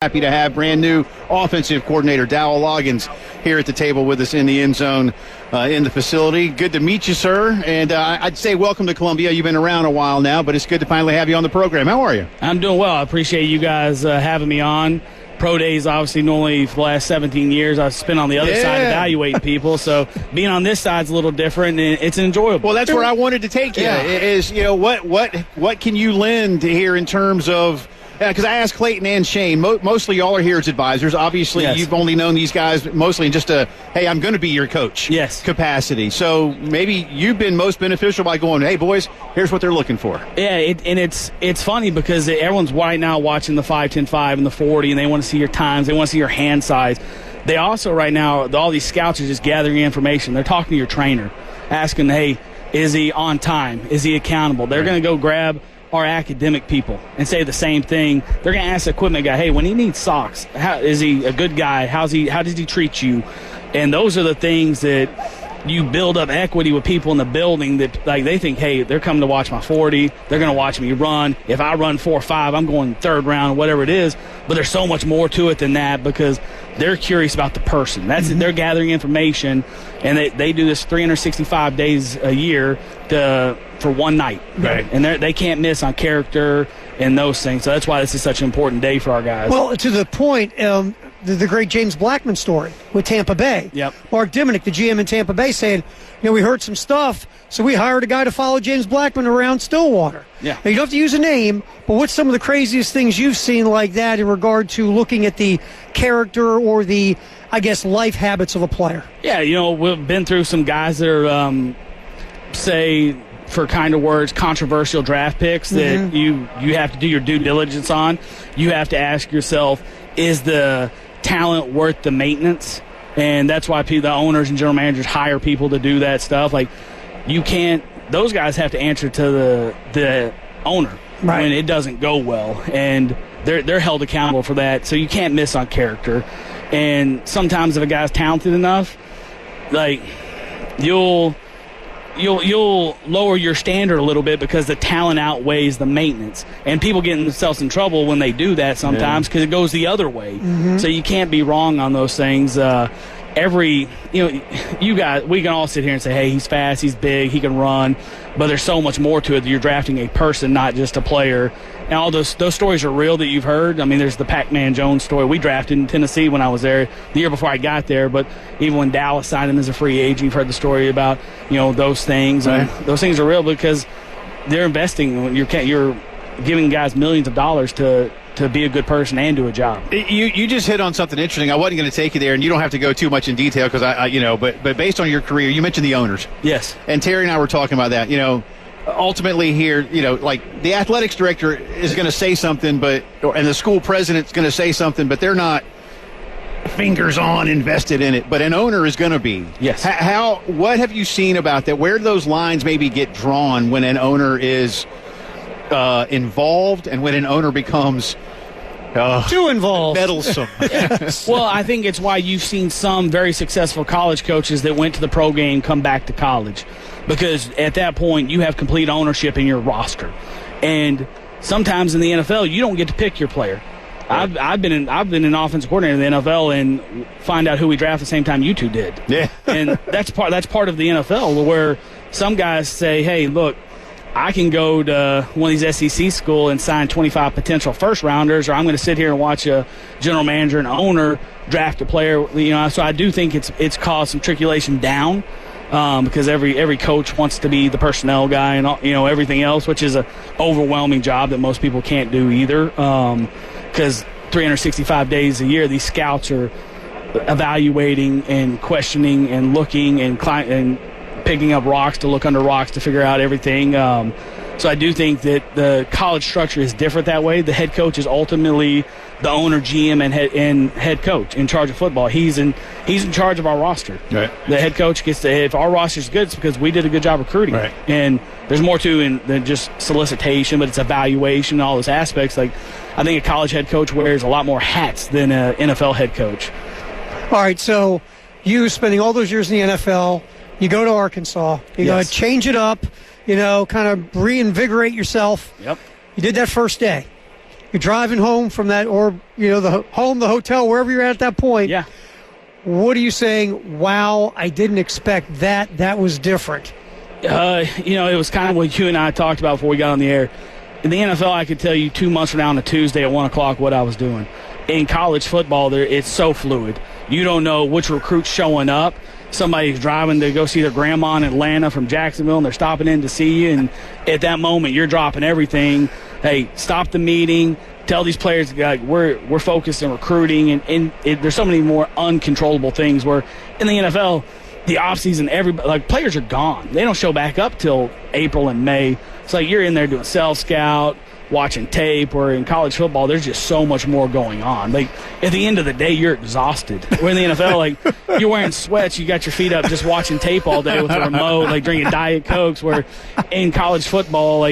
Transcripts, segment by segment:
Happy to have brand new offensive coordinator Dowell Loggains here at the table with us in the end zone in the facility. Good to meet you, sir. And I'd say welcome to Columbia. You've been around a while now, but it's good to finally have you on the program. How are you? I'm doing well. I appreciate you guys having me on. Pro days, obviously, normally for the last 17 years, I've spent on the other side evaluating people. So being on this side's a little different, and it's enjoyable. Well, that's where I wanted to take you. Is what can you lend here in terms of? Because I asked Clayton and Shane, mostly y'all are here as advisors. Obviously, You've only known these guys mostly in just a, hey, I'm going to be your coach capacity. So maybe you've been most beneficial by going, hey, boys, here's what they're looking for. Yeah, and it's funny because everyone's right now watching the 5-10-5 and the 40, and they want to see your times. They want to see your hand size. They also right now, all these scouts are just gathering information. They're talking to your trainer, asking, hey, is he on time? Is he accountable? They're going to go grab our academic people and say the same thing. They're going to ask the equipment guy, hey, when he needs socks, is he a good guy? How does he treat you? And those are the things that you build up equity with people in the building that, like, they think, hey, they're coming to watch my 40. They're going to watch me run. If I run 4.5, I'm going third round, whatever it is. But there's so much more to it than that because they're curious about the person. That's They're gathering information, and they do this 365 days a year for one night. Right. And they can't miss on character and those things. So that's why this is such an important day for our guys. Well, to the point, the great James Blackman story with Tampa Bay. Yep. Mark Diminick, the GM in Tampa Bay, saying, we heard some stuff, so we hired a guy to follow James Blackman around Stillwater. Yeah. Now, you don't have to use a name, but what's some of the craziest things you've seen like that in regard to looking at the character or the, I guess, life habits of a player? Yeah, we've been through some guys that are, say, for kind of words, controversial draft picks that you have to do your due diligence on. You have to ask yourself, is the talent worth the maintenance? And that's why the owners and general managers hire people to do that stuff. Like, you can't – those guys have to answer to the owner when it doesn't go well. And they're held accountable for that. So you can't miss on character. And sometimes if a guy's talented enough, like, you'll lower your standard a little bit because the talent outweighs the maintenance. And people get themselves in trouble when they do that sometimes because it goes the other way. So you can't be wrong on those things. You guys, we can all sit here and say, hey, he's fast, he's big, he can run, but there's so much more to it that you're drafting a person, not just a player. And all those stories are real that you've heard. I mean, there's the Pac-Man Jones story. We drafted in Tennessee when I was there the year before I got there, but even when Dallas signed him as a free agent, you've heard the story about, those things. And those things are real because they're investing. You're giving guys millions of dollars to be a good person and do a job. You just hit on something interesting. I wasn't going to take you there, and you don't have to go too much in detail because but based on your career, you mentioned the owners. Yes. And Terry and I were talking about that. Ultimately here, like the athletics director is going to say something, and the school president's going to say something, but they're not fingers on invested in it. But an owner is going to be. Yes. What have you seen about that? Where do those lines maybe get drawn when an owner is involved and when an owner becomes too involved, meddlesome? Well, I think it's why you've seen some very successful college coaches that went to the pro game come back to college, because at that point you have complete ownership in your roster. And sometimes in the NFL you don't get to pick your player. I've been an offensive coordinator in the NFL and find out who we draft the same time you two did. Yeah. And that's part of the NFL where some guys say, hey, look, I can go to one of these SEC schools and sign 25 potential first-rounders, or I'm going to sit here and watch a general manager and owner draft a player. So I do think it's caused some trickulation down because every coach wants to be the personnel guy and everything else, which is an overwhelming job that most people can't do either. Because 365 days a year, these scouts are evaluating and questioning and looking and picking up rocks to look under rocks to figure out everything. So I do think that the college structure is different that way. The head coach is ultimately the owner, GM, and head coach in charge of football. He's in charge of our roster. Right. The head coach gets to, if our roster's good, it's because we did a good job recruiting. Right. And there's more than just solicitation, but it's evaluation and all those aspects. Like, I think a college head coach wears a lot more hats than an NFL head coach. All right, so you spending all those years in the NFL, you go to Arkansas, you got to change it up, kind of reinvigorate yourself. Yep. You did that first day. You're driving home from that, or the hotel, wherever you're at that point. Yeah. What are you saying? Wow, I didn't expect that. That was different. It was kind of what you and I talked about before we got on the air. In the NFL, I could tell you 2 months from now on a Tuesday at 1 o'clock what I was doing. In college football, it's so fluid. You don't know which recruit's showing up. Somebody's driving to go see their grandma in Atlanta from Jacksonville, and they're stopping in to see you. And at that moment, you're dropping everything. Hey, stop the meeting. Tell these players we're focused on recruiting, and there's so many more uncontrollable things. Where in the NFL, the offseason, players are gone. They don't show back up till April and May. It's like you're in there doing self scout, watching tape. Where in college football, there's just so much more going on. Like at the end of the day, you're exhausted. Where in the NFL, you're wearing sweats, you got your feet up, just watching tape all day with a remote, drinking Diet Cokes. Where in college football,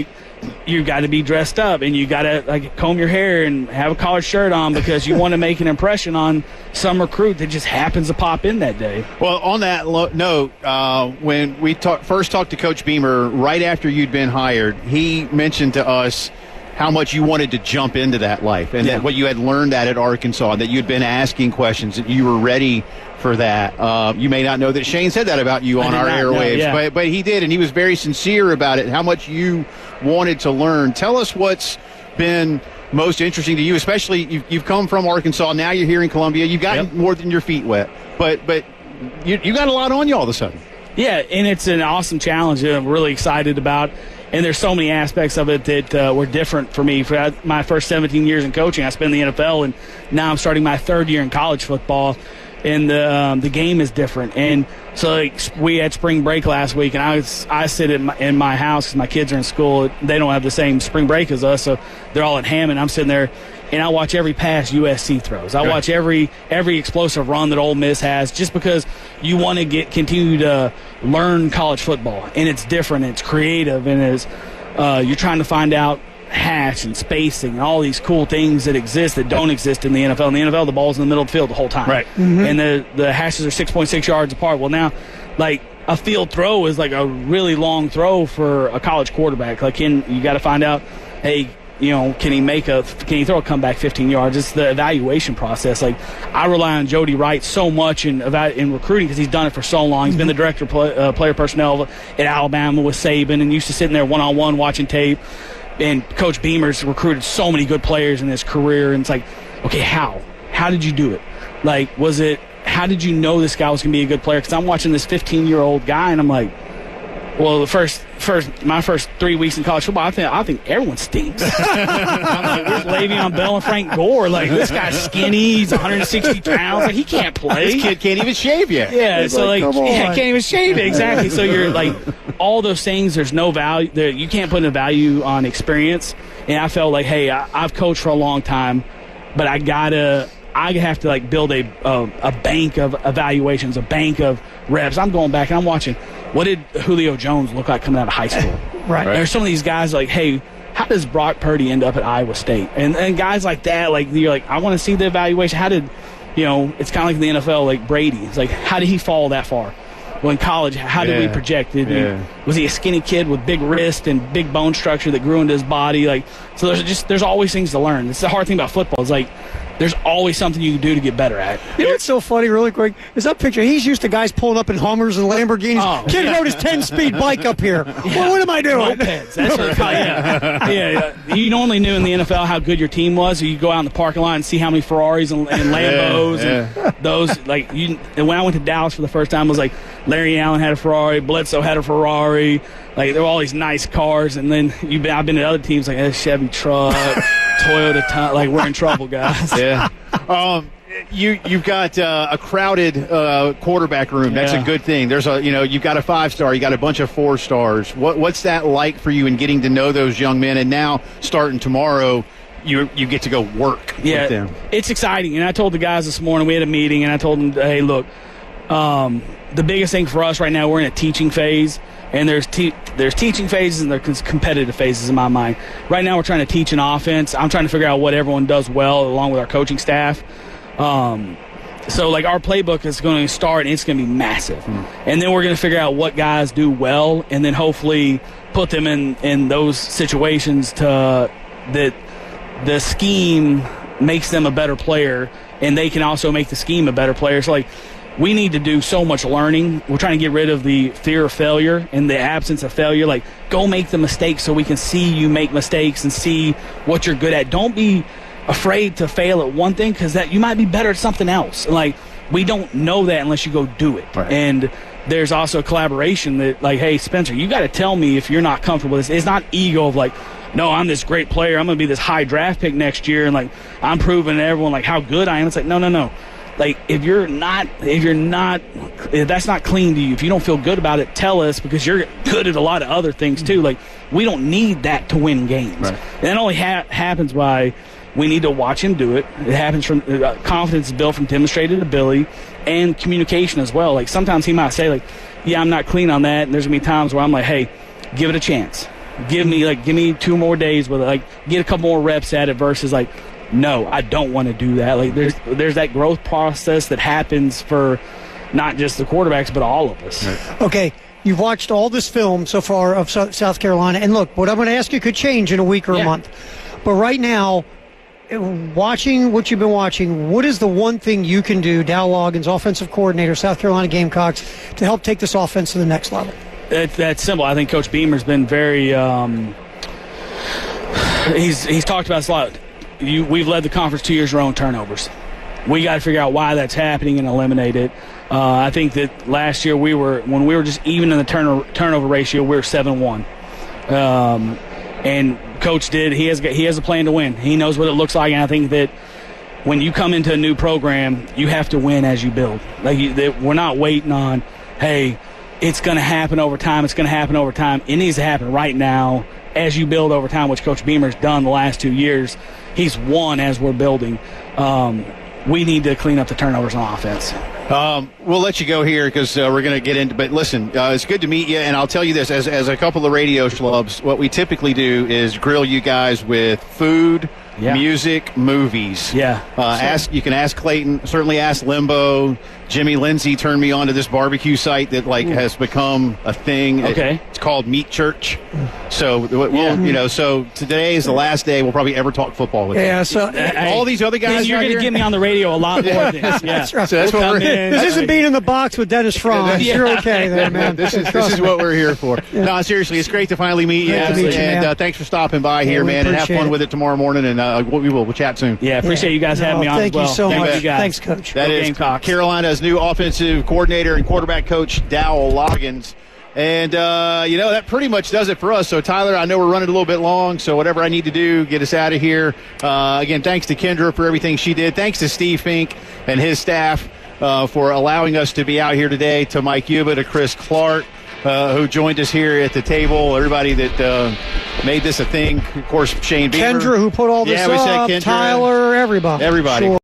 you got to be dressed up, and you got to comb your hair and have a collared shirt on because you want to make an impression on some recruit that just happens to pop in that day. Well, on that note, when we first talked to Coach Beamer right after you'd been hired, he mentioned to us how much you wanted to jump into that life and that what you had learned at Arkansas, that you'd been asking questions, that you were ready for that. You may not know that Shane said that about you on our airwaves, but he did, and he was very sincere about it, how much you wanted to learn. Tell us what's been most interesting to you, especially you've come from Arkansas, now you're here in Columbia. You've gotten more than your feet wet, but you got a lot on you all of a sudden. Yeah, and it's an awesome challenge that I'm really excited about. And there's so many aspects of it that were different for me. For my first 17 years in coaching, I spent in the NFL, and now I'm starting my third year in college football, and the game is different. And so we had spring break last week, and I sit in my house because my kids are in school. They don't have the same spring break as us, so they're all at Hammond. I'm sitting there, and I watch every pass USC throws. I watch every explosive run that Ole Miss has, just because you want to continue to learn college football, and it's different, and it's creative, and you're trying to find out hash and spacing and all these cool things that exist that don't exist in the NFL. In the NFL, the ball's in the middle of the field the whole time, right? Mm-hmm. And the hashes are 6.6 yards apart. Well, now, a field throw is a really long throw for a college quarterback. You got to find out, hey, can he throw a comeback 15 yards? It's the evaluation process. I rely on Jody Wright so much in recruiting because he's done it for so long. He's been the director of player personnel at Alabama with Saban, and used to sitting there one-on-one watching tape. And Coach Beamer's recruited so many good players in his career, and it's okay, how did you do it? How did you know this guy was going to be a good player? Because I'm watching this 15-year-old guy, and I'm like, well, my first 3 weeks in college football, I think everyone stinks. I'm where's Le'Veon Bell and Frank Gore? This guy's skinny. He's 160 pounds. He can't play. This kid can't even shave yet. Yeah, so can't even shave it. Exactly. So you're all those things. There's no value. You can't put a value on experience. And I felt hey, I've coached for a long time, but I have to build a bank of evaluations, a bank of reps. I'm going back and I'm watching. What did Julio Jones look like coming out of high school? Right. There's some of these guys hey, how does Brock Purdy end up at Iowa State? And guys like that, you're I want to see the evaluation. How did, it's kind of like in the NFL, Brady. It's how did he fall that far? Well, in college, how did we project it? Was he a skinny kid with big wrist and big bone structure that grew into his body? So there's always things to learn. It's the hard thing about football. It's there's always something you can do to get better at. You know what's so funny, really quick, is that picture. He's used to guys pulling up in Hummers and Lamborghinis. Kid rode his 10-speed bike up here. Well, what am I doing? Mopeds. That's what it's yeah. You normally knew in the NFL how good your team was. You go out in the parking lot and see how many Ferraris and Lambos and those. And when I went to Dallas for the first time, it was Larry Allen had a Ferrari, Bledsoe had a Ferrari. There were all these nice cars, and then I've been to other teams a Chevy truck, Toyota. We're in trouble, guys. Yeah. You've got a crowded quarterback room. That's a good thing. There's you've got a 5-star, you got a bunch of 4-stars. What's that like for you in getting to know those young men? And now starting tomorrow, you get to go work with them. It's exciting. And I told the guys this morning, we had a meeting, and I told them, hey, look, the biggest thing for us right now, we're in a teaching phase. And there's teaching phases and there's competitive phases in my mind. Right now we're trying to teach an offense. I'm trying to figure out what everyone does well along with our coaching staff. So our playbook is going to start and it's going to be massive. And then we're going to figure out what guys do well and then hopefully put them in those situations that the scheme makes them a better player, and they can also make the scheme a better player. So, like, we need to do so much learning. We're trying to get rid of the fear of failure and the absence of failure. Like, go make the mistakes so we can see you make mistakes and see what you're good at. Don't be afraid to fail at one thing, because that you might be better at something else. Like, we don't know that unless you go do it. Right. And there's also collaboration that, like, hey, Spencer, you got to tell me if you're not comfortable with this. It's not ego of, like, no, I'm this great player. I'm going to be this high draft pick next year, and, like, I'm proving to everyone, like, how good I am. It's like, no. Like, if that's not clean to you, if you don't feel good about it, tell us, because you're good at a lot of other things too. Like, we don't need that to win games. Right. And that only happens by we need to watch him do it. It happens from confidence is built from demonstrated ability and communication as well. Like, sometimes he might say, like, yeah, I'm not clean on that. And there's going to be times where I'm like, hey, give it a chance. Give me 2 more days with it. Like, get a couple more reps at it versus, like, no, I don't want to do that. Like, there's that growth process that happens for not just the quarterbacks, but all of us. Right. Okay, you've watched all this film so far of South Carolina, and look, what I'm going to ask you could change in a week or a month. But right now, watching what you've been watching, what is the one thing you can do, Dowell Loggains, offensive coordinator, South Carolina Gamecocks, to help take this offense to the next level? That's simple. I think Coach Beamer's been very he's talked about this a lot. We've led the conference 2 years in a row in turnovers. We got to figure out why that's happening and eliminate it. I think that last year when we were just even in the turnover ratio, we were 7-1. And Coach he has a plan to win. He knows what it looks like, and I think that when you come into a new program, you have to win as you build. Like, we're not waiting on, hey, it's going to happen over time. It's going to happen over time. It needs to happen right now as you build over time, which Coach Beamer's done the last 2 years. He's won as we're building. We need to clean up the turnovers on offense. We'll let you go here because we're going to get into. But listen, it's good to meet you, and I'll tell you this: as a couple of radio schlubs, what we typically do is grill you guys with food, music, movies. Yeah. You can ask Clayton. Certainly ask Limbo. Jimmy Lindsay turned me on to this barbecue site that has become a thing. Okay. It's called Meat Church. So so today is the last day we'll probably ever talk football with you. Yeah. So all these other guys, you're going to get me on the radio a lot more than this. Yeah. That's right. So that's what we're This isn't being in the box with Dennis Franz. You're okay there, man. This is what we're here for. Yeah. No, seriously, it's great to finally meet you. And thanks for stopping by here, man. And have fun with it tomorrow morning. And we'll chat soon. Yeah, appreciate you guys having me on as well. Thank you so much. You guys. Thanks, Coach. That is Gamecocks. Carolina's new offensive coordinator and quarterback coach, Dowell Loggains. And, that pretty much does it for us. So, Tyler, I know we're running a little bit long, so whatever I need to do, get us out of here. Again, thanks to Kendra for everything she did. Thanks to Steve Fink and his staff for allowing us to be out here today, to Mike Yuba, to Chris Clark, who joined us here at the table, everybody that made this a thing. Of course, Shane Beamer. Kendra, who put all this up, Kendra. Tyler, everybody. Everybody. Sure.